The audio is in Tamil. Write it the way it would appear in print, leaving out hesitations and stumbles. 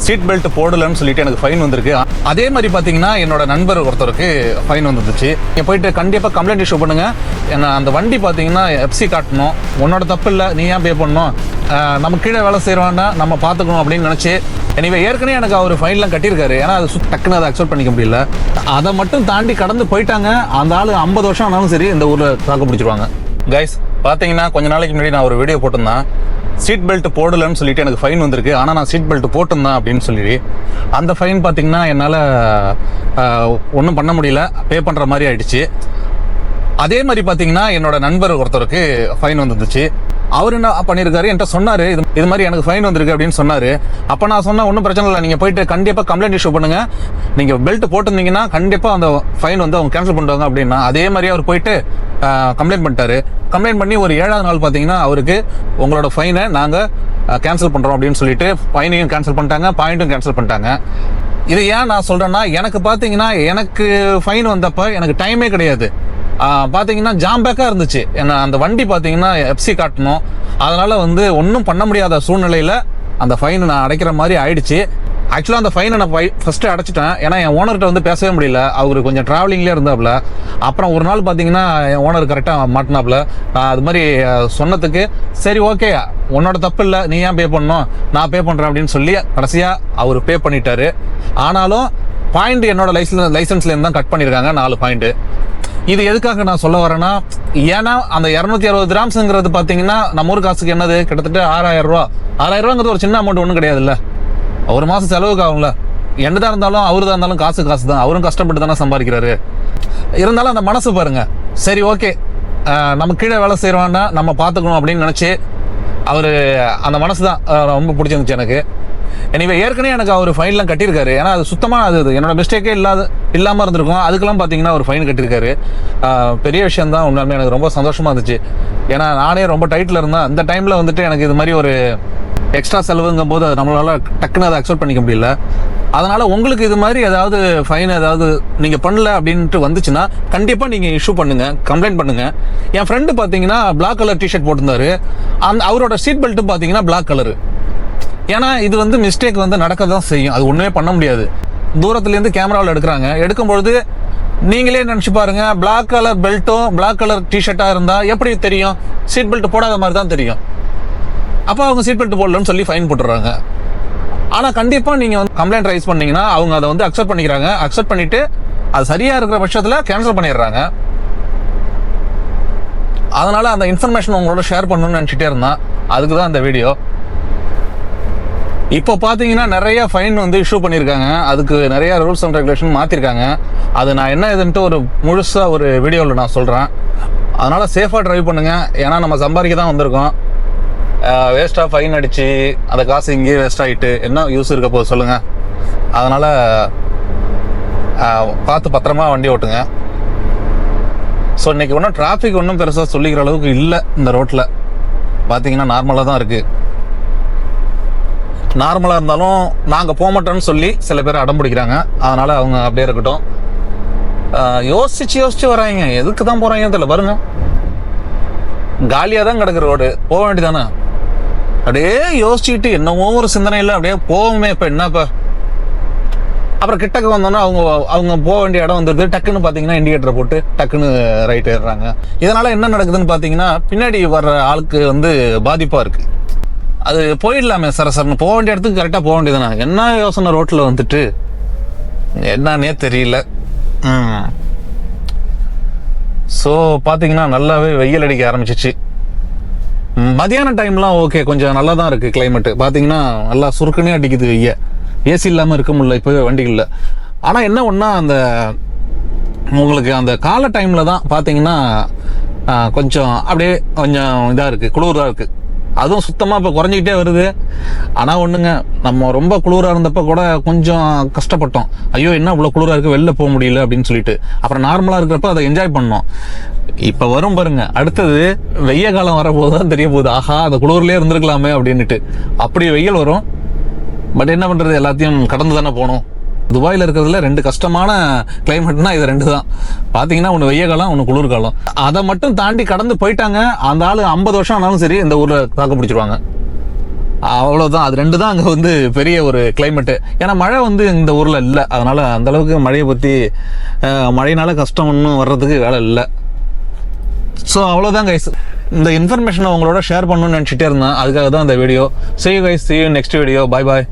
சீட் பெல்ட் போடலன்னு சொல்லிட்டு எனக்கு ஃபைன் வந்திருக்கு. அதே மாதிரி பார்த்தீங்கன்னா என்னோட நண்பர் ஒருத்தருக்கு ஃபைன் வந்துருச்சு. நீங்கள் போயிட்டு கண்டிப்பாக கம்ப்ளைண்ட் இஷ்யூ பண்ணுங்க. ஏன்னா அந்த வண்டி பார்த்தீங்கன்னா எஃப்சி காட்டணும், உன்னோட தப்பு இல்லை, நீ ஏன் பே பண்ணணும், நம்ம கீழே வேலை செய்கிறோன்னா நம்ம பார்த்துக்கணும் அப்படின்னு நினச்சி எனிவே ஏற்கனவே எனக்கு அவர் ஃபைன்லாம் கட்டியிருக்காரு. ஏன்னா அது டக்குன்னு அதை அக்செப்ட் பண்ணிக்க முடியல. அதை மட்டும் தாண்டி கடந்து போயிட்டாங்க. அந்த ஆள் 50 வருஷம் ஆனாலும் சரி இந்த ஊரில் தாக்கு பிடிச்சிருவாங்க. கைஸ் பார்த்தீங்கன்னா கொஞ்ச நாளைக்கு முன்னாடி நான் ஒரு வீடியோ போட்டிருந்தேன். சீட் பெல்ட் போடலன்னு சொல்லிட்டு எனக்கு ஃபைன் வந்திருக்கு, ஆனால் நான் சீட் பெல்ட் போட்டிருந்தேன் அப்படின்னு சொல்லி அந்த ஃபைன் பார்த்தீங்கன்னா என்னால் ஒன்றும் பண்ண முடியல, பே பண்ணுற மாதிரி ஆயிடுச்சு. அதே மாதிரி பார்த்தீங்கன்னா என்னோட நண்பர் ஒருத்தருக்கு ஃபைன் வந்துருச்சு. அவர் என்ன பண்ணியிருக்காரு, என்கிட்ட சொன்னார், இது மாதிரி எனக்கு ஃபைன் வந்திருக்கு அப்படின்னு சொன்னார். அப்போ நான் சொன்னேன் ஒன்றும் பிரச்சனை இல்லை, நீங்கள் போயிட்டு கண்டிப்பாக கம்ப்ளைண்ட் இஷ்யூ பண்ணுங்கள், நீங்கள் பெல்ட் போட்டிருந்தீங்கன்னா கண்டிப்பாக அந்த ஃபைன் வந்து அவங்க கேன்சல் பண்ணுவாங்க அப்படின்னா. அதே மாதிரி அவர் போயிட்டு கம்ப்ளைண்ட் பண்ணிட்டாரு. கம்ப்ளைண்ட் பண்ணி ஒரு 7வது நாள் பார்த்தீங்கன்னா அவருக்கு உங்களோட ஃபைனை நாங்கள் கேன்சல் பண்ணுறோம் அப்படின்னு சொல்லிட்டு ஃபைனையும் கேன்சல் பண்ணிட்டாங்க, பாயிண்ட்டும் கேன்சல் பண்ணிட்டாங்க. இது ஏன் நான் சொல்கிறேன்னா, எனக்கு பார்த்தீங்கன்னா எனக்கு ஃபைன் வந்தப்போ எனக்கு டைமே கிடையாது. பார்த்தீங்கன்னா ஜாம்பேக்காக இருந்துச்சு. ஏன்னா அந்த வண்டி பார்த்தீங்கன்னா எஃப்சி காட்டணும், அதனால் வந்து ஒன்றும் பண்ண முடியாத சூழ்நிலையில் அந்த ஃபைனை நான் அடைக்கிற மாதிரி ஆயிடுச்சு. ஆக்சுவலாக அந்த ஃபைனை நான் ஃபஸ்ட்டு அடைச்சிட்டேன். ஏன்னா என் ஓனர்கிட்ட வந்து பேசவே முடியல, அவர் கொஞ்சம் ட்ராவலிங்லேயே இருந்தாப்புல. அப்புறம் ஒரு நாள் பார்த்தீங்கன்னா என் ஓனர் கரெக்டாக மாட்டினாப்புல. அது மாதிரி சொன்னதுக்கு சரி ஓகே உன்னோட தப்பு இல்லை, நீ ஏன் பே பண்ணணும், நான் பே பண்ணுறேன் அப்படின்னு சொல்லி கடைசியாக அவர் பே பண்ணிட்டாரு. ஆனாலும் பாயிண்ட் என்னோட லைசன்ஸ்லேருந்து தான் கட் பண்ணியிருக்காங்க 4 பாயிண்ட்டு. இது எதுக்காக நான் சொல்ல வரேன்னா, ஏன்னா அந்த 260 கிராம்ஸுங்கிறது பார்த்தீங்கன்னா நம்ம ஊர் காசுக்கு என்னது கிட்டத்தட்ட 6000 ரூபா. 6000 ரூபாங்கிறது ஒரு சின்ன அமௌண்ட் ஒன்றும் கிடையாதுல்ல, ஒரு மாதம் செலவுக்கு ஆகும்ல. என்னதான் இருந்தாலும் அவருதான் இருந்தாலும் காசு தான், அவரும் கஷ்டப்பட்டு தானே சம்பாதிக்கிறாரு. இருந்தாலும் அந்த மனசு பாருங்க, சரி ஓகே நம்ம கீழே வேலை செய்கிறோன்னா நம்ம பார்த்துக்கணும் அப்படின்னு நினச்சி அவர் அந்த மனசு தான் ரொம்ப பிடிச்சிருந்துச்சு எனக்கு. எனிவே ஏற்கனவே எனக்கு அவர் ஃபைன்லாம் கட்டியிருக்காரு. ஏன்னா அது சுத்தமாக அது என்னோட மிஸ்டேக்கே இல்லாமல் இருந்திருக்கும். அதுக்கெல்லாம் பார்த்தீங்கன்னா ஒரு ஃபைன் கட்டியிருக்காரு. பெரிய விஷயம் தான், உண்மையுமே எனக்கு ரொம்ப சந்தோஷமாக இருந்துச்சு. ஏன்னா நானே ரொம்ப டைட்டில் இருந்தேன். அந்த டைமில் வந்துட்டு எனக்கு இது மாதிரி ஒரு எக்ஸ்ட்ரா செலவுங்கும் போது நம்மளால டக்குன்னு அதை அக்செப்ட் பண்ணிக்க முடியல. அதனால் உங்களுக்கு இது மாதிரி ஏதாவது ஃபைன் ஏதாவது நீங்கள் பண்ணல அப்படின்ட்டு வந்துச்சுன்னா கண்டிப்பாக நீங்கள் இஷ்யூ பண்ணுங்கள், கம்ப்ளைண்ட் பண்ணுங்கள். என் ஃப்ரெண்டு பார்த்தீங்கன்னா பிளாக் கலர் டிஷர்ட் போட்டிருந்தாரு. அவரோட சீட் பெல்ட்டும் பார்த்தீங்கன்னா பிளாக் கலரு. ஏன்னா இது வந்து மிஸ்டேக் வந்து நடக்க தான் செய்யும், அது ஒன்றுமே பண்ண முடியாது. தூரத்துலேருந்து கேமராவில் எடுக்கும்பொழுது நீங்களே நினச்சி பாருங்க, பிளாக் கலர் பெல்ட்டும் பிளாக் கலர் டிஷர்ட்டாக இருந்தால் எப்படி தெரியும், சீட் பெல்ட் போடாத மாதிரி தான் தெரியும். அப்போ அவங்க சீட் பெல்ட் போடலன்னு சொல்லி ஃபைன் போட்டுடுறாங்க. ஆனால் கண்டிப்பாக நீங்கள் வந்து கம்ப்ளைண்ட் ரைஸ் பண்ணிங்கன்னா அவங்க அதை வந்து அக்செப்ட் பண்ணிக்கிறாங்க. அக்செப்ட் பண்ணிவிட்டு அது சரியாக இருக்கிற பட்சத்தில் கேன்சல் பண்ணிடுறாங்க. அதனால் அந்த இன்ஃபர்மேஷன் உங்களோட ஷேர் பண்ணணும்னு நினச்சிட்டே இருந்தான், அதுக்கு தான் அந்த வீடியோ. இப்போ பார்த்தீங்கன்னா நிறைய ஃபைன் வந்து இஷ்யூ பண்ணியிருக்காங்க, அதுக்கு நிறைய ரூல்ஸ் அண்ட் ரெகுலேஷன் மாற்றிருக்காங்க. அது நான் என்ன இதுன்ட்டு ஒரு முழுசாக ஒரு வீடியோவில் நான் சொல்கிறேன். அதனால் சேஃபாக ட்ரைவ் பண்ணுங்கள். ஏன்னா நம்ம சம்பாதிக்க தான் வந்திருக்கோம். வேஸ்ட்டாக ஃபைன் அடித்து அந்த காசு இங்கேயே வேஸ்ட் ஆகிட்டு என்ன யூஸ் இருக்க போது சொல்லுங்கள். அதனால் பார்த்து பத்திரமா வண்டி ஓட்டுங்க. ஸோ இன்றைக்கி ஒன்றும் டிராஃபிக் ஒன்றும் பெருசாக சொல்லிக்கிற அளவுக்கு இல்லை. இந்த ரோட்டில் பார்த்தீங்கன்னா நார்மலாக தான் இருக்குது. நார்மலாக இருந்தாலும் நாங்கள் போக மாட்டோம்னு சொல்லி சில பேர் அடம் பிடிக்கிறாங்க. அதனால் அவங்க அப்படியே இருக்கட்டும். யோசிச்சு வராங்க, எதுக்கு தான் போகிறாங்கன்னு தெரியல. பாருங்க, காலியாக தான் கிடக்குற ரோடு, போக வேண்டியதானே. அப்படியே யோசிச்சுக்கிட்டு என்னவோ ஒரு சிந்தனை இல்லை, அப்படியே போவோமே இப்போ என்னப்பா. அப்புறம் கிட்டக்கு வந்தோன்னா அவங்க போக வேண்டிய இடம் வந்துடுது. டக்குன்னு பார்த்தீங்கன்னா இண்டிகேட்டரை போட்டு டக்குன்னு ரைட் ஏறுறாங்க. இதனால் என்ன நடக்குதுன்னு பார்த்தீங்கன்னா பின்னாடி வர்ற ஆளுக்கு வந்து பாதிப்பாக இருக்குது. அது போயிடலாமே சரசரன்னு, போக வேண்டிய இடத்துக்கு கரெக்டாக போக வேண்டியதுதானே. என்ன யோசனை ரோட்டில் வந்துட்டு என்னன்னே தெரியல. ஸோ பார்த்தீங்கன்னா நல்லாவே வெயில் அடிக்க ஆரம்பிச்சிச்சு. மதியான டைம்லாம் ஓகே, கொஞ்சம் நல்லா தான் இருக்குது கிளைமேட்டு. பார்த்தீங்கன்னா நல்லா சுருக்கனே அடிக்குது வெய்ய. ஏசி இல்லாமல் இருக்க முடியல இப்போவே வண்டிகளில். ஆனால் என்ன ஒன்றா அந்த உங்களுக்கு அந்த காலை டைமில் தான் பார்த்தீங்கன்னா கொஞ்சம் அப்படியே கொஞ்சம் இதாக இருக்குது, குளிராக இருக்குது. அதுவும் சுத்தமாக இப்போ குறைஞ்சிக்கிட்டே வருது. ஆனால் ஒன்றுங்க, நம்ம ரொம்ப குளிராக இருந்தப்போ கூட கொஞ்சம் கஷ்டப்பட்டோம். ஐயோ என்ன இவ்வளோ குளிராக இருக்குது, வெளில போக முடியல அப்படின்னு சொல்லிட்டு. அப்புறம் நார்மலாக இருக்கிறப்ப அதை என்ஜாய் பண்ணோம். இப்போ வரும் பாருங்க, அடுத்தது வெய்ய காலம் வரப்போது தான் தெரிய போகுது, ஆஹா அந்த குளிர்லேயே இருந்திருக்கலாமே அப்படின்ட்டு. அப்படி வெயில் வரும். பட் என்ன பண்ணுறது, எல்லாத்தையும் கடந்து தானே போகணும். துபாயில் இருக்கிறதுல 2 கஷ்டமான கிளைமேட்னா இது 2 தான். பார்த்தீங்கன்னா ஒன்று வெய்ய காலம், ஒன்று குளிர்காலம். அதை மட்டும் தாண்டி கடந்து போயிட்டாங்க. அந்த ஆள் 50 வருஷம் ஆனாலும் சரி இந்த ஊரில் தாக்கு பிடிச்சிருவாங்க. அவ்வளோதான். அது 2 தான் அங்கே வந்து பெரிய ஒரு கிளைமேட்டு. ஏன்னா மழை வந்து இந்த ஊரில் இல்லை, அதனால் அந்தளவுக்கு மழையை பற்றி மழையினால கஷ்டம் ஒன்றும் வர்றதுக்கு வேலை இல்லை. ஸோ அவ்வளோதான் கைஸ். இந்த இன்ஃபர்மேஷனை உங்களோட ஷேர் பண்ணணும்னு நினச்சிட்டே இருந்தேன், அதுக்காக தான் இந்த video. See you guys, see you in next video. Bye bye.